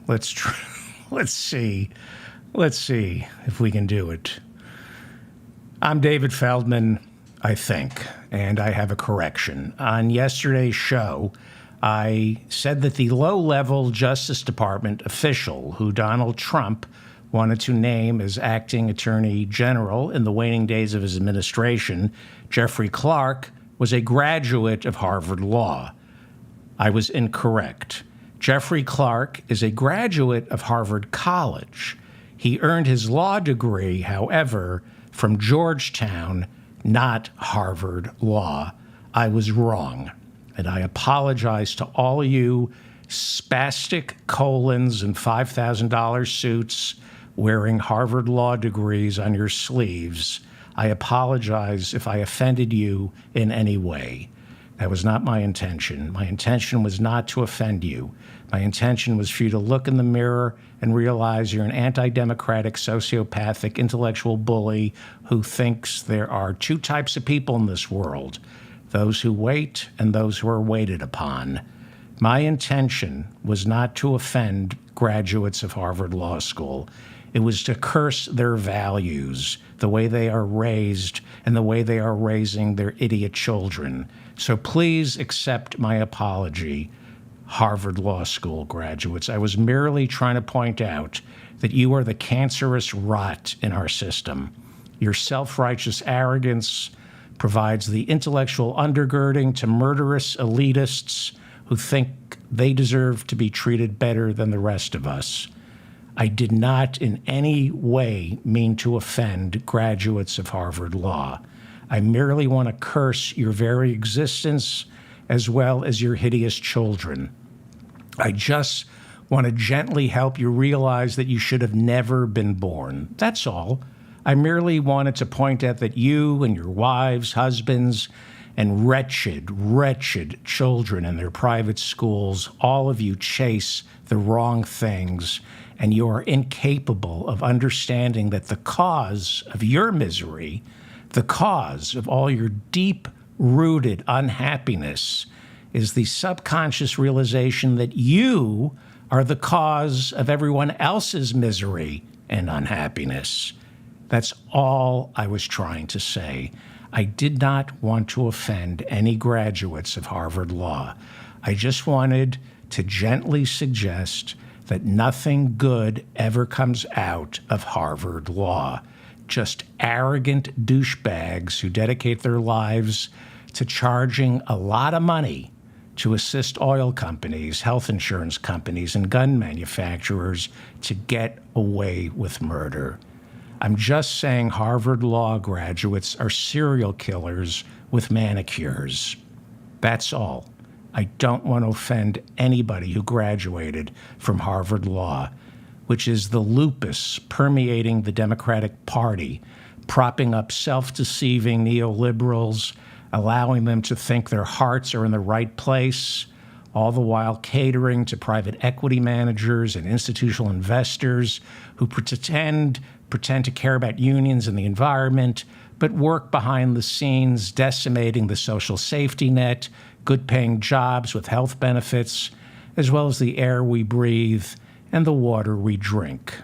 Let's try. Let's see. Let's see if we can do it. I'm David Feldman, I think, and I have a correction. On yesterday's show, I said that the low-level Justice Department official who Donald Trump wanted to name as acting attorney general in the waning days of his administration, Jeffrey Clark, was a graduate of Harvard Law. I was incorrect. Jeffrey Clark is a graduate of Harvard College. He earned his law degree, however, from Georgetown, not Harvard Law. I was wrong, and I apologize to all you spastic colons and $5,000 suits wearing Harvard Law degrees on your sleeves. I apologize if I offended you in any way. That was not my intention. My intention was not to offend you. My intention was for you to look in the mirror and realize you're an anti-democratic, sociopathic, intellectual bully who thinks there are two types of people in this world, those who wait and those who are waited upon. My intention was not to offend graduates of Harvard Law School. It was to curse their values, the way they are raised and the way they are raising their idiot children. So please accept my apology, Harvard Law School graduates. I was merely trying to point out that you are the cancerous rot in our system. Your self-righteous arrogance provides the intellectual undergirding to murderous elitists who think they deserve to be treated better than the rest of us. I did not in any way mean to offend graduates of Harvard Law. I merely want to curse your very existence as well as your hideous children. I just want to gently help you realize that you should have never been born. That's all. I merely wanted to point out that you and your wives, husbands, and wretched, wretched children in their private schools, all of you chase the wrong things, and you are incapable of understanding that the cause of your misery, the cause of all your deep-rooted unhappiness, is the subconscious realization that you are the cause of everyone else's misery and unhappiness. That's all I was trying to say. I did not want to offend any graduates of Harvard Law. I just wanted to gently suggest that nothing good ever comes out of Harvard Law. Just arrogant douchebags who dedicate their lives to charging a lot of money to assist oil companies, health insurance companies, and gun manufacturers to get away with murder. I'm just saying Harvard Law graduates are serial killers with manicures. That's all. I don't want to offend anybody who graduated from Harvard Law, which is the lupus permeating the Democratic Party, propping up self-deceiving neoliberals, allowing them to think their hearts are in the right place, all the while catering to private equity managers and institutional investors who pretend to care about unions and the environment, but work behind the scenes, decimating the social safety net, good-paying jobs with health benefits, as well as the air we breathe and the water we drink.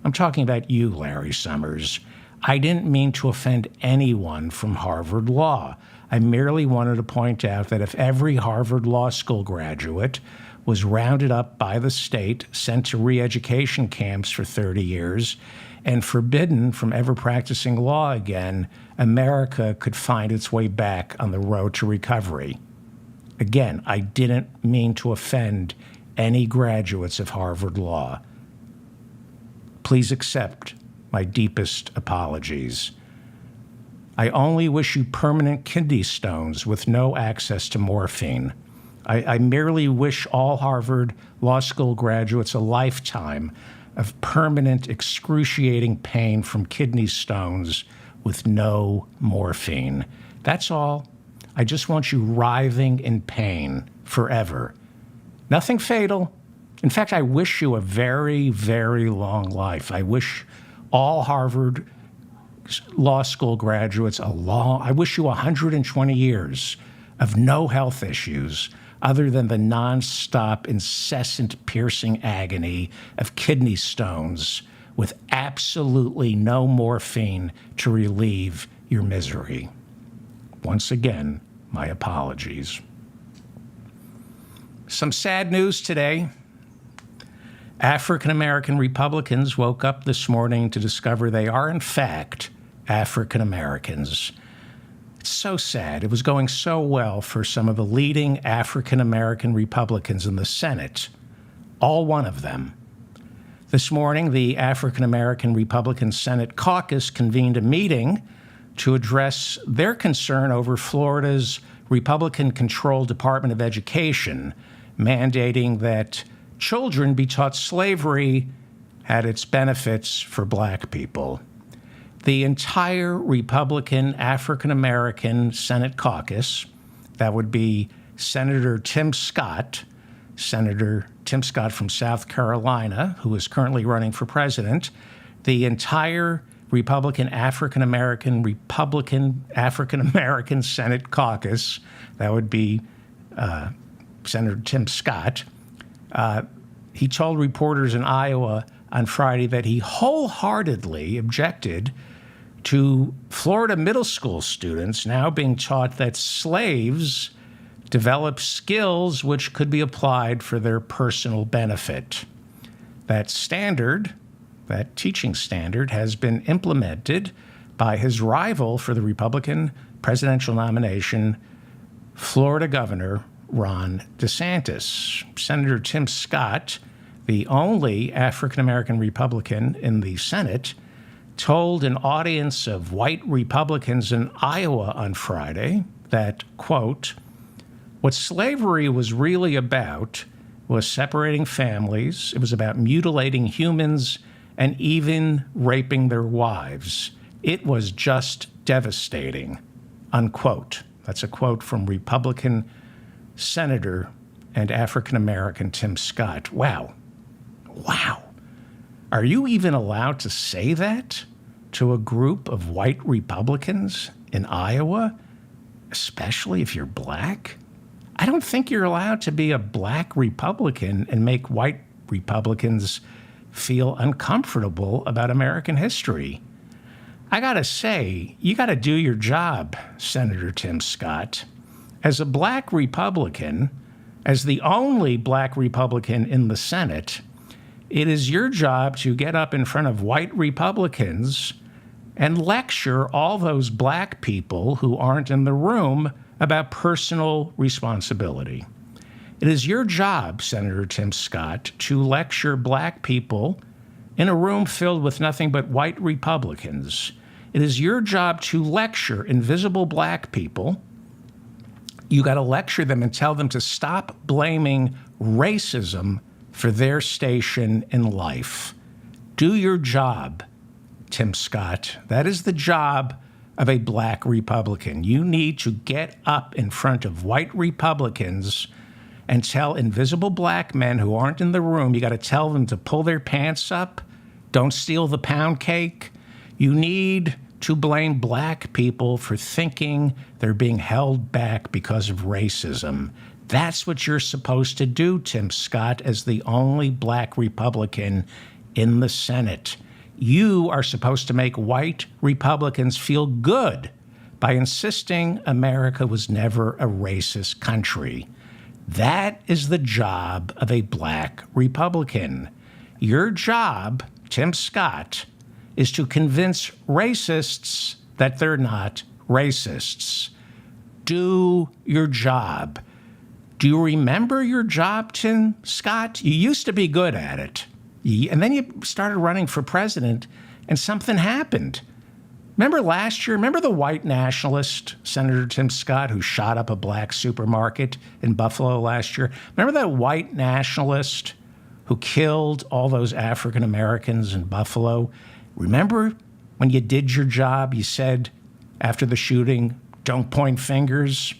I'm talking about you, Larry Summers. I didn't mean to offend anyone from Harvard Law. I merely wanted to point out that if every Harvard Law School graduate was rounded up by the state, sent to re-education camps for 30 years, and forbidden from ever practicing law again, America could find its way back on the road to recovery. Again, I didn't mean to offend any graduates of Harvard Law. Please accept my deepest apologies. I only wish you permanent kidney stones with no access to morphine. I merely wish all Harvard Law School graduates a lifetime of permanent, excruciating pain from kidney stones with no morphine. That's all. I just want you writhing in pain forever. Nothing fatal. In fact, I wish you a very, very long life. I wish all Harvard Law School graduates I wish you 120 years of no health issues, other than the nonstop, incessant, piercing agony of kidney stones with absolutely no morphine to relieve your misery. Once again, my apologies. Some sad news today. African American Republicans woke up this morning to discover they are, in fact, African Americans. It's so sad. It was going so well for some of the leading African American Republicans in the Senate, all one of them. This morning, the African American Republican Senate caucus convened a meeting to address their concern over Florida's Republican-controlled Department of Education mandating that children be taught slavery had its benefits for black people. The entire Republican African American Senate caucus, that would be Senator Tim Scott from South Carolina, who is currently running for president, the entire Republican African American Senate caucus, that would be Senator Tim Scott, he told reporters in Iowa on Friday that he wholeheartedly objected to Florida middle school students now being taught that slaves develop skills which could be applied for their personal benefit. That teaching standard, has been implemented by his rival for the Republican presidential nomination, Florida Governor Ron DeSantis. Senator Tim Scott, the only African-American Republican in the Senate, told an audience of white Republicans in Iowa on Friday that, quote, what slavery was really about was separating families. It was about mutilating humans and even raping their wives. It was just devastating, unquote. That's a quote from Republican Senator and African-American Tim Scott. Wow. Are you even allowed to say that to a group of white Republicans in Iowa, especially if you're black? I don't think you're allowed to be a black Republican and make white Republicans feel uncomfortable about American history. I gotta say, you gotta do your job, Senator Tim Scott. As a black Republican, as the only black Republican in the Senate, it is your job to get up in front of white Republicans and lecture all those black people who aren't in the room about personal responsibility. It is your job, Senator Tim Scott, to lecture black people in a room filled with nothing but white Republicans. It is your job to lecture invisible black people. You got to lecture them and tell them to stop blaming racism for their station in life. Do your job, Tim Scott. That is the job of a black Republican. You need to get up in front of white Republicans and tell invisible black men who aren't in the room, you got to tell them to pull their pants up, don't steal the pound cake. You need to blame black people for thinking they're being held back because of racism. That's what you're supposed to do, Tim Scott, as the only black Republican in the Senate. You are supposed to make white Republicans feel good by insisting America was never a racist country. That is the job of a black Republican. Your job, Tim Scott, is to convince racists that they're not racists. Do your job. Do you remember your job, Tim Scott? You used to be good at it. And then you started running for president, and something happened. Remember last year? Remember the white nationalist, Senator Tim Scott, who shot up a black supermarket in Buffalo last year? Remember that white nationalist who killed all those African Americans in Buffalo? Remember when you did your job, you said after the shooting, don't point fingers?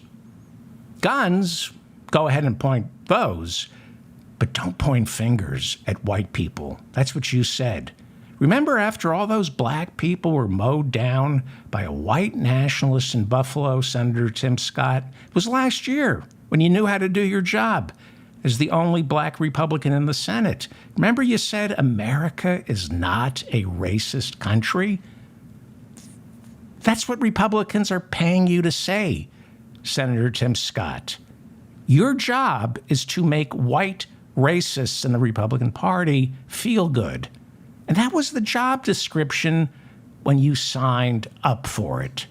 Guns, go ahead and point those, but don't point fingers at white people. That's what you said. Remember after all those black people were mowed down by a white nationalist in Buffalo, Senator Tim Scott? It was last year. when you knew how to do your job as the only black Republican in the Senate. Remember you said America is not a racist country? That's what Republicans are paying you to say, Senator Tim Scott. Your job is to make white racists in the Republican Party feel good. And that was the job description when you signed up for it.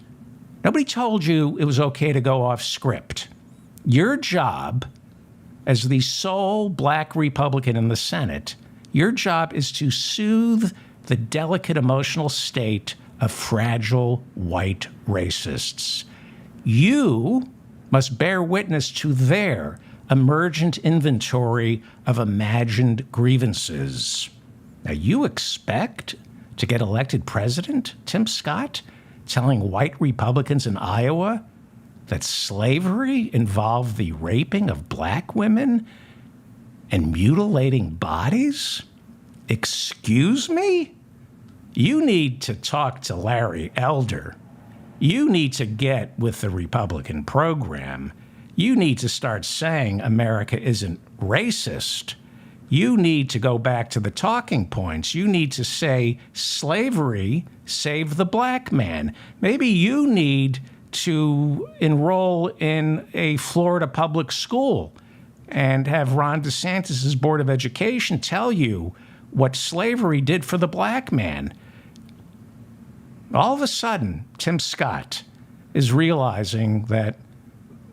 Nobody told you it was okay to go off script. Your job as the sole black Republican in the Senate, your job is to soothe the delicate emotional state of fragile white racists. You must bear witness to their emergent inventory of imagined grievances. Now, you expect to get elected president, Tim Scott, telling white Republicans in Iowa that slavery involved the raping of black women and mutilating bodies? Excuse me? You need to talk to Larry Elder. You need to get with the Republican program. You need to start saying America isn't racist. You need to go back to the talking points. You need to say slavery saved the black man. Maybe you need to enroll in a Florida public school and have Ron DeSantis' Board of Education tell you what slavery did for the black man. All of a sudden, Tim Scott is realizing that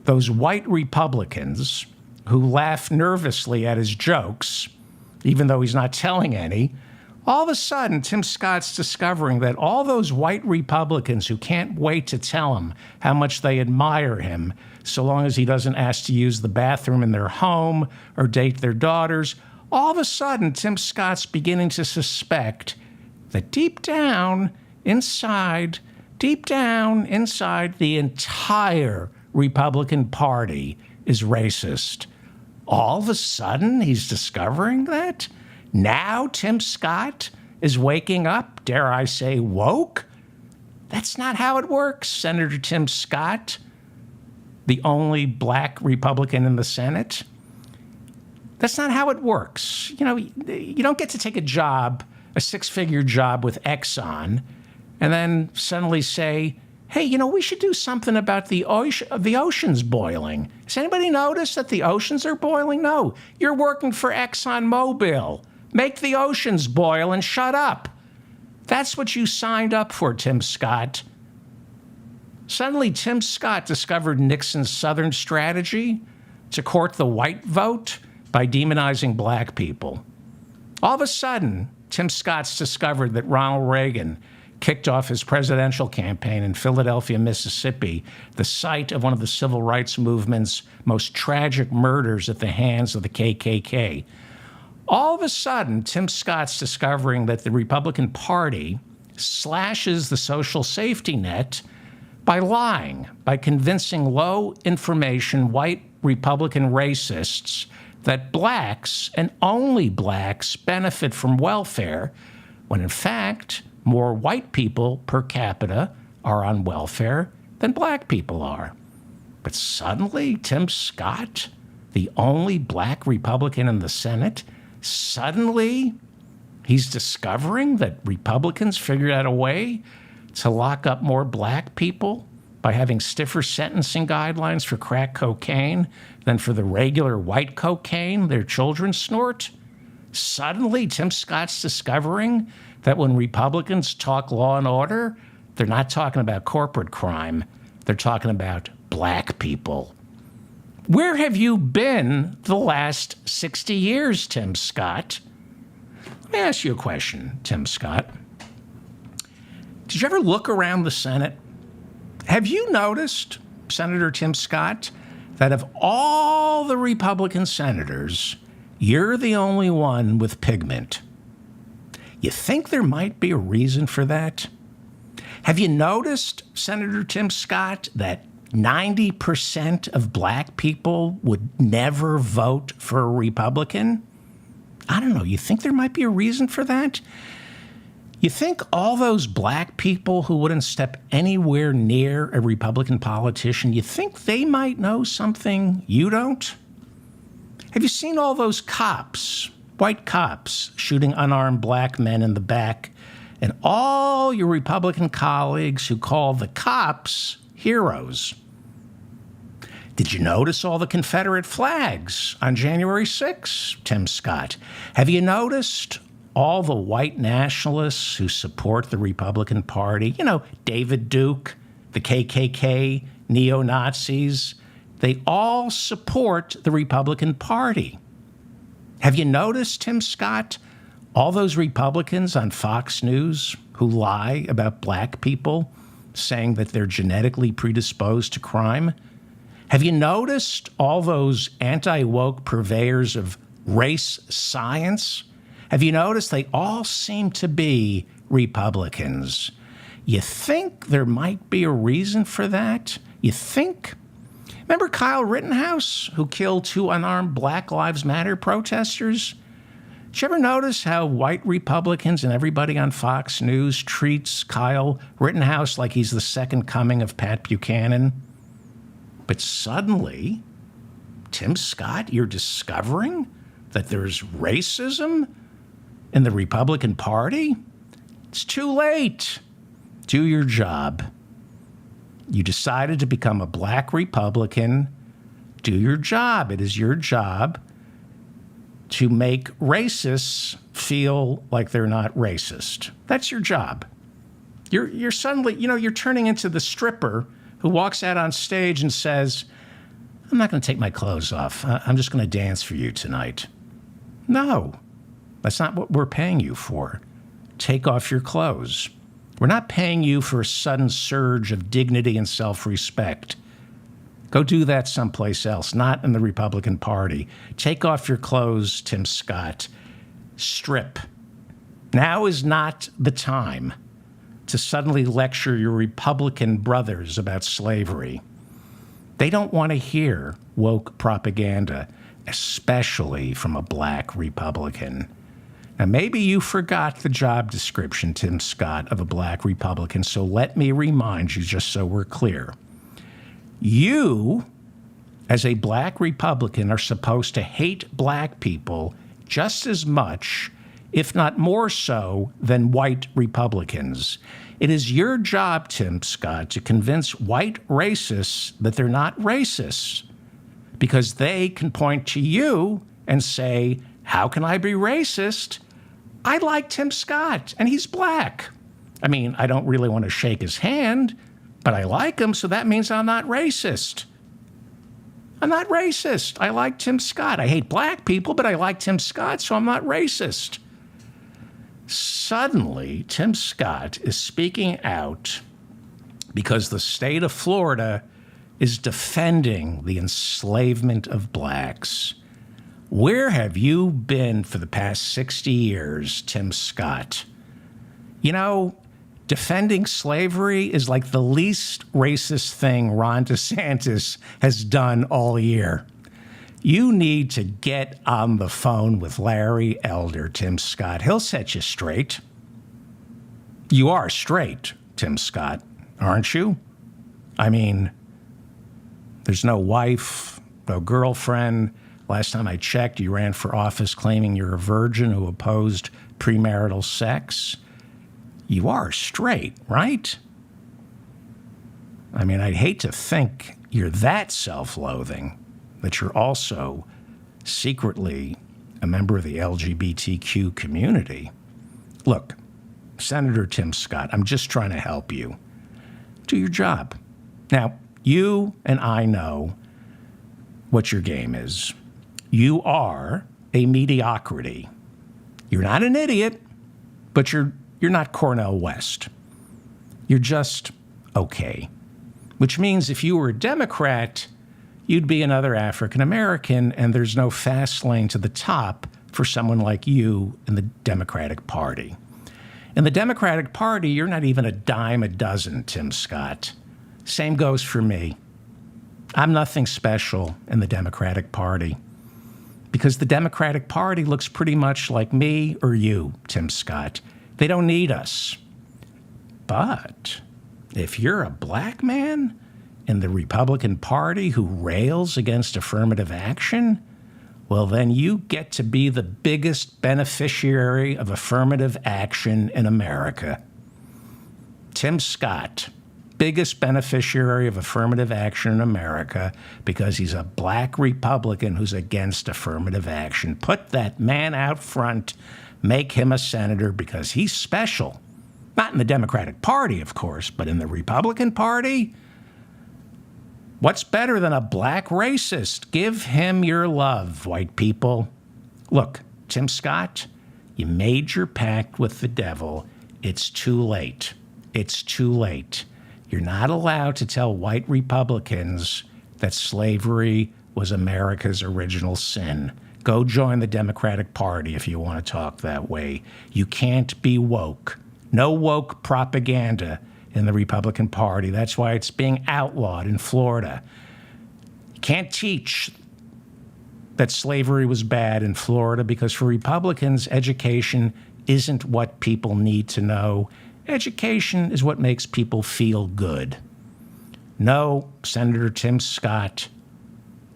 those white Republicans who laugh nervously at his jokes, even though he's not telling any, all of a sudden, Tim Scott's discovering that all those white Republicans who can't wait to tell him how much they admire him, so long as he doesn't ask to use the bathroom in their home or date their daughters, all of a sudden, Tim Scott's beginning to suspect that deep down inside the entire Republican Party is racist. All of a sudden, he's discovering that? Now Tim Scott is waking up, dare I say, woke? That's not how it works, Senator Tim Scott, the only black Republican in the Senate. That's not how it works. You know, you don't get to take a job, a six-figure job with Exxon, and then suddenly say, hey, you know, we should do something about the oceans boiling. Has anybody noticed that the oceans are boiling? No, you're working for ExxonMobil. Make the oceans boil and shut up. That's what you signed up for, Tim Scott. Suddenly, Tim Scott discovered Nixon's Southern strategy to court the white vote by demonizing black people. All of a sudden, Tim Scott's discovered that Ronald Reagan kicked off his presidential campaign in Philadelphia, Mississippi, the site of one of the civil rights movement's most tragic murders at the hands of the KKK. All of a sudden, Tim Scott's discovering that the Republican Party slashes the social safety net by lying, by convincing low-information white Republican racists that blacks, and only blacks, benefit from welfare, when in fact, more white people per capita are on welfare than black people are. But suddenly, Tim Scott, the only black Republican in the Senate, suddenly he's discovering that Republicans figured out a way to lock up more black people by having stiffer sentencing guidelines for crack cocaine than for the regular white cocaine their children snort. Suddenly, Tim Scott's discovering that when Republicans talk law and order, they're not talking about corporate crime. They're talking about black people. Where have you been the last 60 years, Tim Scott? Let me ask you a question, Tim Scott. Did you ever look around the Senate? Have you noticed, Senator Tim Scott, that of all the Republican senators, you're the only one with pigment? You think there might be a reason for that? Have you noticed, Senator Tim Scott, that 90% of black people would never vote for a Republican? I don't know. You think there might be a reason for that? You think all those black people who wouldn't step anywhere near a Republican politician, you think they might know something you don't? Have you seen all those cops, white cops, shooting unarmed black men in the back, and all your Republican colleagues who call the cops heroes? Did you notice all the Confederate flags on January 6th, Tim Scott? Have you noticed all the white nationalists who support the Republican Party? You know, David Duke, the KKK, neo-Nazis, they all support the Republican Party. Have you noticed, Tim Scott, all those Republicans on Fox News who lie about black people, saying that they're genetically predisposed to crime? Have you noticed all those anti-woke purveyors of race science? Have you noticed they all seem to be Republicans? You think there might be a reason for that? You think? Remember Kyle Rittenhouse, who killed 2 unarmed Black Lives Matter protesters? Did you ever notice how white Republicans and everybody on Fox News treats Kyle Rittenhouse like he's the second coming of Pat Buchanan? But suddenly, Tim Scott, you're discovering that there's racism in the Republican Party? It's too late. Do your job. You decided to become a black Republican. Do your job. It is your job to make racists feel like they're not racist. That's your job. You're suddenly, you're turning into the stripper who walks out on stage and says, I'm not going to take my clothes off. I'm just going to dance for you tonight. No, that's not what we're paying you for. Take off your clothes. We're not paying you for a sudden surge of dignity and self-respect. Go do that someplace else, not in the Republican Party. Take off your clothes, Tim Scott. Strip. Now is not the time to suddenly lecture your Republican brothers about slavery. They don't want to hear woke propaganda, especially from a black Republican. Now, maybe you forgot the job description, Tim Scott, of a black Republican, so let me remind you just so we're clear. You, as a black Republican, are supposed to hate black people just as much, if not more so, than white Republicans. It is your job, Tim Scott, to convince white racists that they're not racists, because they can point to you and say, how can I be racist? I like Tim Scott, and he's black. I mean, I don't really want to shake his hand, but I like him, so that means I'm not racist. I'm not racist. I like Tim Scott. I hate black people, but I like Tim Scott, so I'm not racist. Suddenly, Tim Scott is speaking out because the state of Florida is defending the enslavement of blacks. Where have you been for the past 60 years, Tim Scott? You know, defending slavery is like the least racist thing Ron DeSantis has done all year. You need to get on the phone with Larry Elder, Tim Scott. He'll set you straight. You are straight, Tim Scott, aren't you? I mean, there's no wife, no girlfriend. Last time I checked, you ran for office claiming you're a virgin who opposed premarital sex. You are straight, right? I mean, I'd hate to think you're that self-loathing, that you're also secretly a member of the LGBTQ community. Look, Senator Tim Scott, I'm just trying to help you. Do your job. Now, you and I know what your game is. You are a mediocrity. You're not an idiot, but you're not Cornel West. You're just okay. Which means if you were a Democrat, you'd be another African American, and there's no fast lane to the top for someone like you in the Democratic Party. In the Democratic Party, you're not even a dime a dozen, Tim Scott. Same goes for me. I'm nothing special in the Democratic Party because the Democratic Party looks pretty much like me or you, Tim Scott. They don't need us. But if you're a black man in the Republican Party who rails against affirmative action, well, then you get to be the biggest beneficiary of affirmative action in America. Tim Scott, biggest beneficiary of affirmative action in America because he's a black Republican who's against affirmative action. Put that man out front, make him a senator because he's special. Not in the Democratic Party, of course, but in the Republican Party. What's better than a black racist? Give him your love, white people. Look, Tim Scott, you made your pact with the devil. It's too late. It's too late. You're not allowed to tell white Republicans that slavery was America's original sin. Go join the Democratic Party if you want to talk that way. You can't be woke. No woke propaganda in the Republican Party. That's why it's being outlawed in Florida. You can't teach that slavery was bad in Florida because for Republicans, education isn't what people need to know. Education is what makes people feel good. No, Senator Tim Scott,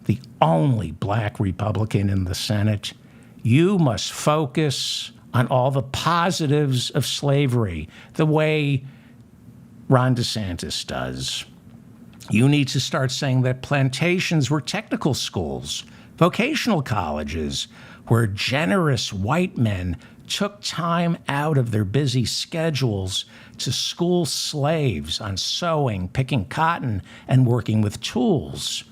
the only black Republican in the Senate, you must focus on all the positives of slavery, the way Ron DeSantis does. You need to start saying that plantations were technical schools, vocational colleges, where generous white men took time out of their busy schedules to school slaves on sewing, picking cotton, and working with tools.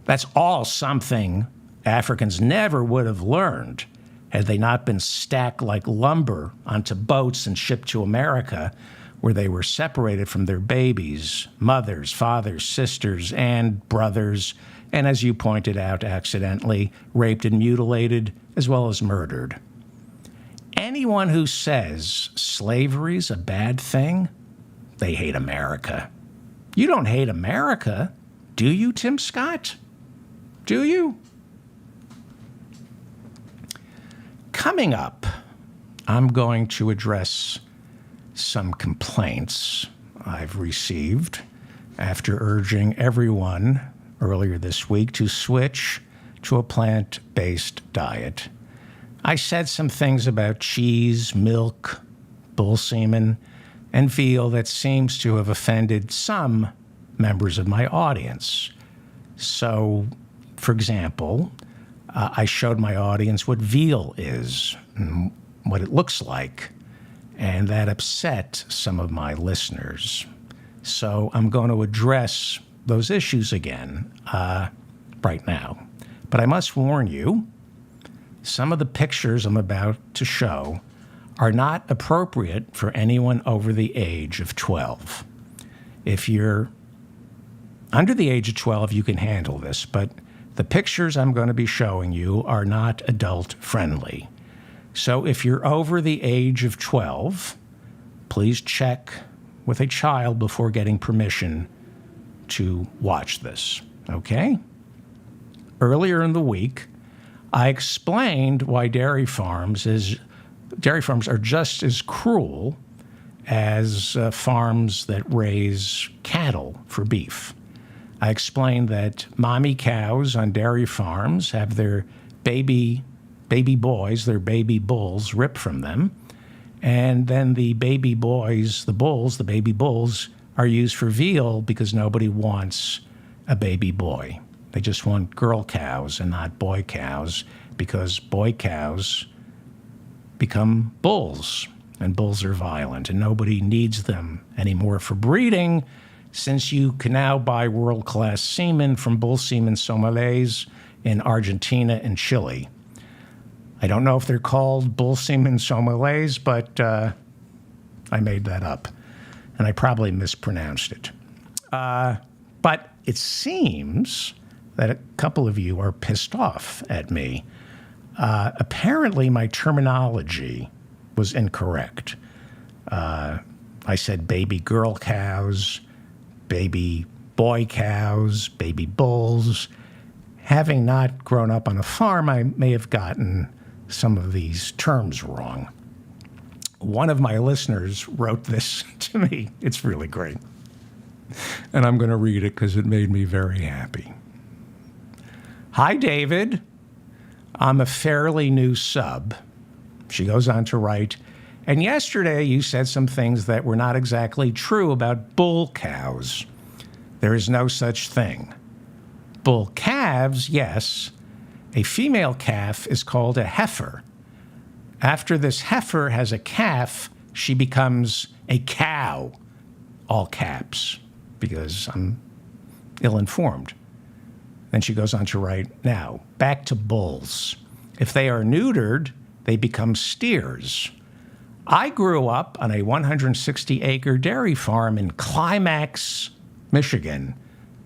That's all something Africans never would have learned had they not been stacked like lumber onto boats and shipped to America, where they were separated from their babies, mothers, fathers, sisters, and brothers, and as you pointed out, accidentally raped and mutilated, as well as murdered. Anyone who says slavery's a bad thing, they hate America. You don't hate America, do you, Tim Scott? Do you? Coming up, I'm going to address some complaints I've received after urging everyone earlier this week to switch to a plant-based diet. I said some things about cheese, milk, bull semen, and veal that seems to have offended some members of my audience. So, for example, I showed my audience what veal is, and what it looks like, and that upset some of my listeners. So I'm going to address those issues again right now. But I must warn you, some of the pictures I'm about to show are not appropriate for anyone over the age of 12. If you're under the age of 12, you can handle this, but the pictures I'm going to be showing you are not adult friendly. So if you're over the age of 12, please check with a child before getting permission to watch this, okay? Earlier in the week, I explained why dairy farms are just as cruel as farms that raise cattle for beef. I explained that mommy cows on dairy farms have their baby boys, their baby bulls, ripped from them. And then the baby boys, the baby bulls, are used for veal because nobody wants a baby boy. They just want girl cows and not boy cows because boy cows become bulls, and bulls are violent, and nobody needs them anymore for breeding, since you can now buy world-class semen from bull semen sommeliers in Argentina and Chile. I don't know if they're called bull semen sommeliers, but I made that up, and I probably mispronounced it. But it seems that a couple of you are pissed off at me. Apparently, my terminology was incorrect. I said baby girl cows, baby boy cows, baby bulls. Having not grown up on a farm, I may have gotten some of these terms wrong. one of my listeners wrote this to me. It's really great. And I'm going to read it because it made me very happy. Hi, David. I'm a fairly new sub. She goes on to write, and yesterday you said some things that were not exactly true about bull cows. There is no such thing. Bull calves, yes. A female calf is called a heifer. After this heifer has a calf, she becomes a cow. All caps, because I'm ill-informed. Then she goes on to write, now, back to bulls. If they are neutered, they become steers. I grew up on a 160-acre dairy farm in Climax, Michigan.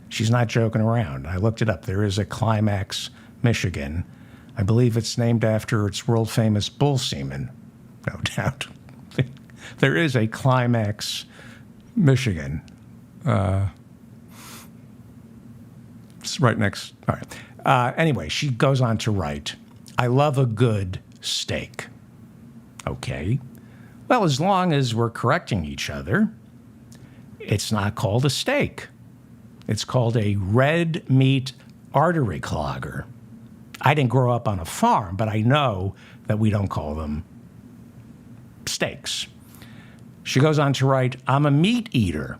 She's not joking around. I looked it up. There is a Climax, Michigan. I believe it's named after its world-famous bull semen, no doubt. There is a Climax, Michigan. It's right next. All right. Anyway, she goes on to write, I love a good steak. Okay. Well, as long as we're correcting each other, it's not called a steak. It's called a red meat artery clogger. I didn't grow up on a farm, but I know that we don't call them steaks. She goes on to write, I'm a meat eater.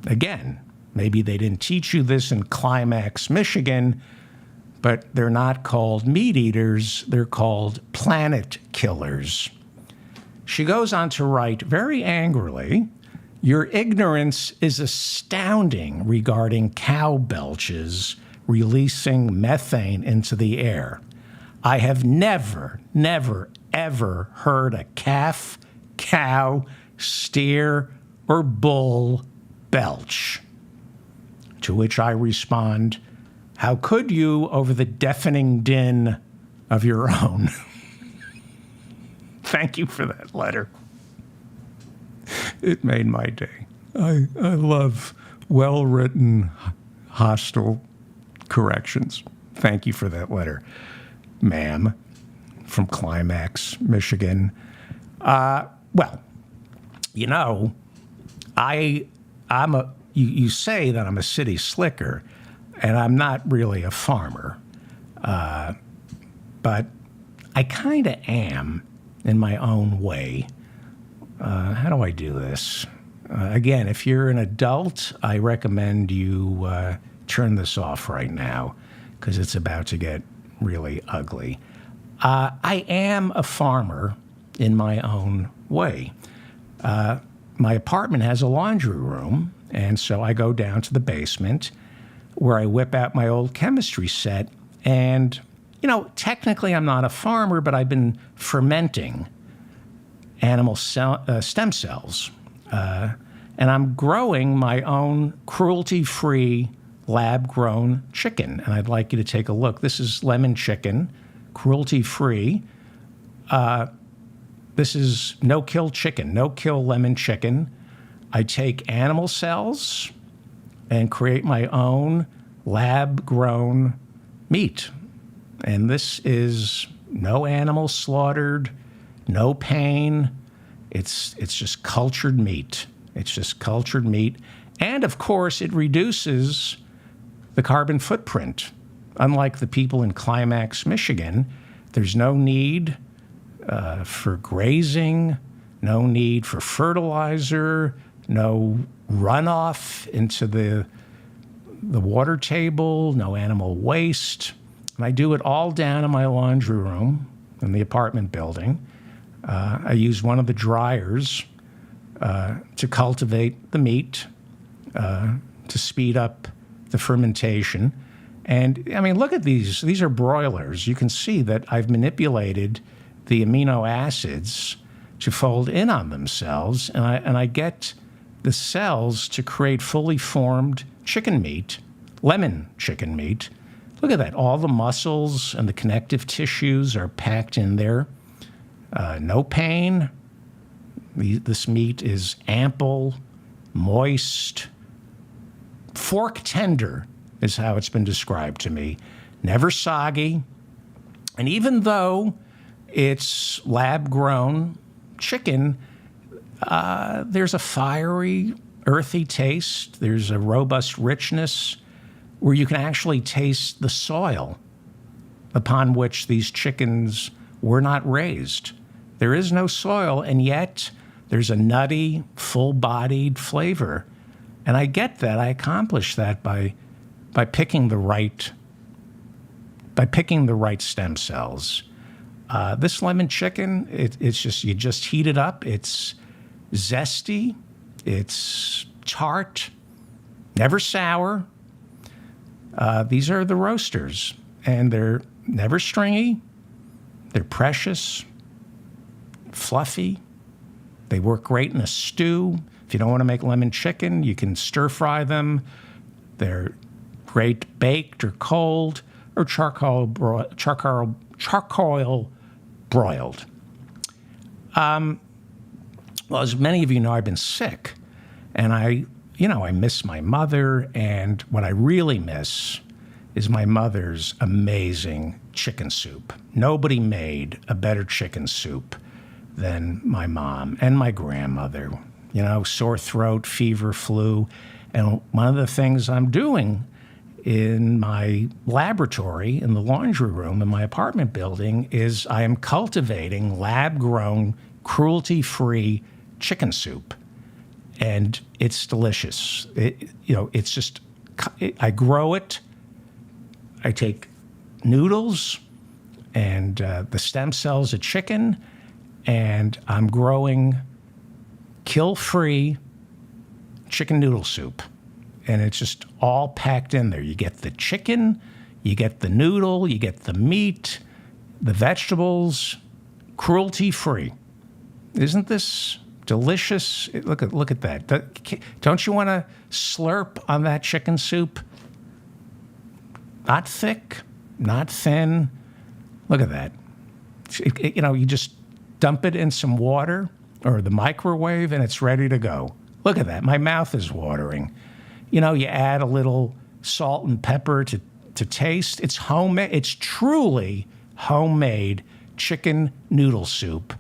Again, maybe they didn't teach you this in Climax, Michigan, but they're not called meat eaters. They're called planet killers. She goes on to write very angrily, your ignorance is astounding regarding cow belches releasing methane into the air. I have never, ever heard a calf, cow, steer, or bull belch. To which I respond, how could you over the deafening din of your own? Thank you for that letter. It made my day. I love well-written, hostile corrections. Thank you for that letter, ma'am, from Climax, Michigan. Well, you know, you say that I'm a city slicker, and I'm not really a farmer, but I kind of am in my own way. How do I do this? Again, if you're an adult, I recommend you turn this off right now because it's about to get really ugly. I am a farmer in my own way. My apartment has a laundry room, and so I go down to the basement where I whip out my old chemistry set. And, you know, technically I'm not a farmer, but I've been fermenting animal stem cells. And I'm growing my own cruelty-free lab-grown chicken. And I'd like you to take a look. This is lemon chicken, cruelty-free. This is no-kill chicken, no-kill lemon chicken. I take animal cells and create my own lab-grown meat. And this is no animal slaughtered, no pain. It's just cultured meat. It's just cultured meat. And, of course, it reduces the carbon footprint. Unlike the people in Climax, Michigan, there's no need for grazing, no need for fertilizer, no runoff into the water table, no animal waste. And I do it all down in my laundry room in the apartment building. I use one of the dryers to cultivate the meat, to speed up the fermentation. And, I mean, look at these. These are broilers. You can see that I've manipulated the amino acids to fold in on themselves, and I get the cells to create fully formed chicken meat, lemon chicken meat. Look at that. All the muscles and the connective tissues are packed in there. No pain. This meat is ample, moist, fork tender is how it's been described to me. Never soggy. And even though it's lab grown, chicken, there's a fiery, earthy taste. There's a robust richness where you can actually taste the soil upon which these chickens were not raised. There is no soil, and yet there's a nutty, full-bodied flavor. And I get that. I accomplish that by picking the right stem cells. This lemon chicken, it's just, you just heat it up. It's zesty. It's tart. Never sour. These are the roasters, and they're never stringy. They're precious, fluffy. They work great in a stew. If you don't want to make lemon chicken, you can stir fry them. They're great baked or cold or charcoal broiled. Well, as many of you know, I've been sick, and I miss my mother, and what I really miss is my mother's amazing chicken soup. Nobody made a better chicken soup than my mom and my grandmother. Sore throat, fever, flu. And one of the things I'm doing in my laboratory, in the laundry room in my apartment building, is I am cultivating lab-grown, cruelty-free chicken soup. And it's delicious. I grow it. I take noodles and the stem cells of chicken, and I'm growing kill-free chicken noodle soup. And it's just all packed in there. You get the chicken, you get the noodle, you get the meat, the vegetables, cruelty-free. Isn't this delicious? Look at that. Don't you want to slurp on that chicken soup? Not thick, not thin. Look at that. You just dump it in some water or the microwave, and it's ready to go. Look at that. My mouth is watering. You add a little salt and pepper to taste. It's homemade. It's truly homemade chicken noodle soup.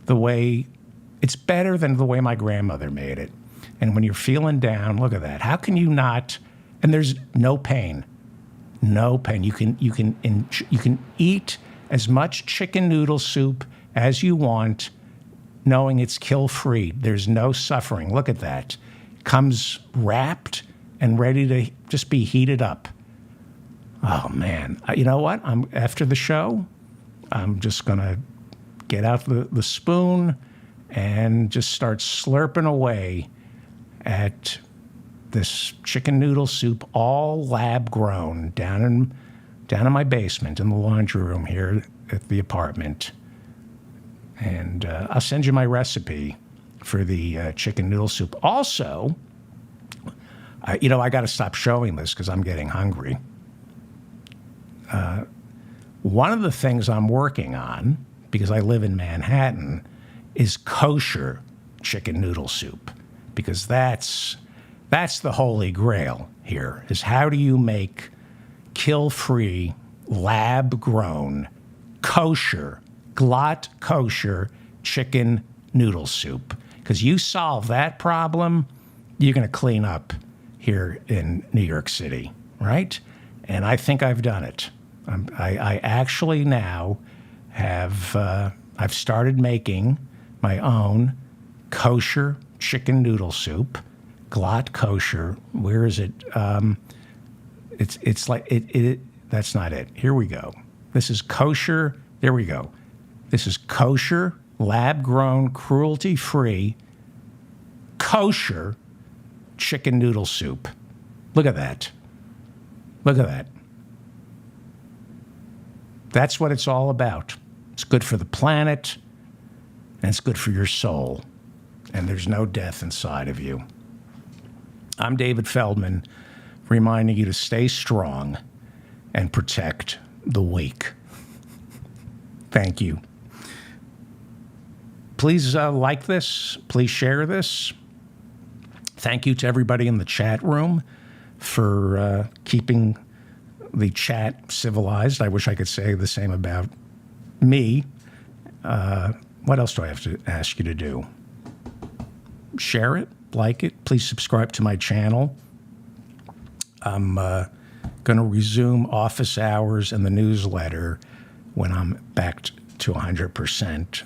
It's better than the way my grandmother made it. And when you're feeling down, look at that. How can you not? And there's no pain. No pain. You can eat as much chicken noodle soup as you want, knowing it's kill-free. There's no suffering. Look at that. Comes wrapped and ready to just be heated up. Oh, man. You know what? After the show, I'm just going to get out the spoon and just start slurping away at this chicken noodle soup, all lab-grown, down in my basement in the laundry room here at the apartment. And I'll send you my recipe for the chicken noodle soup. Also, I got to stop showing this because I'm getting hungry. One of the things I'm working on, because I live in Manhattan, is kosher chicken noodle soup, because that's the holy grail here, is how do you make kill-free, lab-grown, kosher, glatt kosher chicken noodle soup. Because you solve that problem, you're going to clean up here in New York City, right? And I think I've done it. I actually now have, I've started making my own kosher chicken noodle soup, glatt kosher. Where is it? It's like, that's not it. Here we go. This is kosher. There we go. This is kosher, lab-grown, cruelty-free, kosher chicken noodle soup. Look at that. Look at that. That's what it's all about. It's good for the planet, and it's good for your soul. And there's no death inside of you. I'm David Feldman, reminding you to stay strong and protect the weak. Thank you. Please like this. Please share this. Thank you to everybody in the chat room for keeping the chat civilized. I wish I could say the same about me What else do I have to ask you to do? Share it, like it. Please subscribe to my channel. I'm going to resume office hours and the newsletter when I'm back to 100%.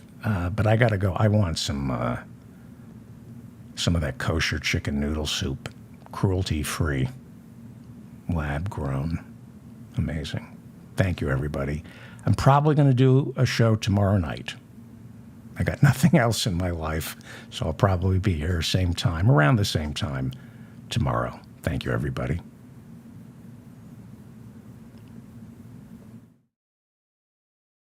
But I got to go. I want some of that kosher chicken noodle soup, cruelty-free, lab-grown. Amazing. Thank you, everybody. I'm probably going to do a show tomorrow night. I got nothing else in my life, so I'll probably be here same time, around the same time tomorrow. Thank you, everybody.